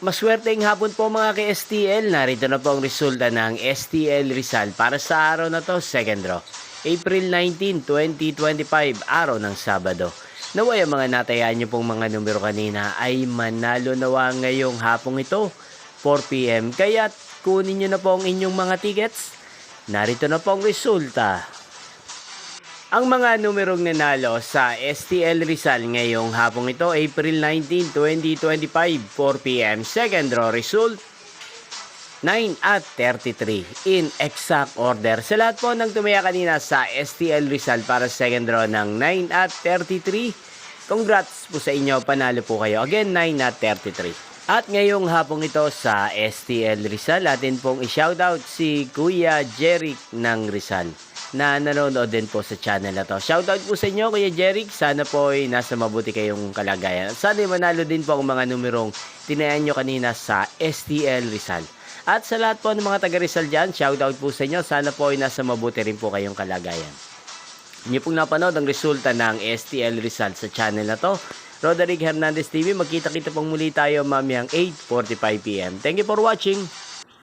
Maswerteng hapon po mga ka-STL. Narito na po ang resulta ng STL Rizal para sa araw na to, second draw. April 19, 2025, araw ng Sabado. Naway ang mga natayaan nyo pong mga numero kanina ay manalo nawa ngayong hapong ito, 4 p.m. Kaya't kunin nyo na po ang inyong mga tickets. Narito na po ang resulta. Ang mga numerong nanalo sa STL Rizal ngayong hapong ito, April 19, 2025, 4 p.m. Second draw result, 9 at 33 in exact order. Sa lahat po ng tumaya kanina sa STL Rizal para second draw ng 9 at 33, congrats po sa inyo, panalo po kayo. Again, 9 at 33. At ngayong hapong ito sa STL Rizal, atin pong i-shoutout si Kuya Jeric ng Rizal na nanonood din po sa channel na to. Shoutout po sa inyo, Kuya Jeric. Sana po ay nasa mabuti kayong kalagayan. Sana manalo din po ang mga numerong tinayan nyo kanina sa STL Rizal. At sa lahat po ng mga taga Rizal dyan, shoutout po sa inyo. Sana po ay nasa mabuti rin po kayong kalagayan. Inyo pong napanood ang resulta ng STL Rizal sa channel na to. Roderick Hernandez TV. Magkita-kita pong muli tayo mamayang 8:45 p.m. Thank you for watching.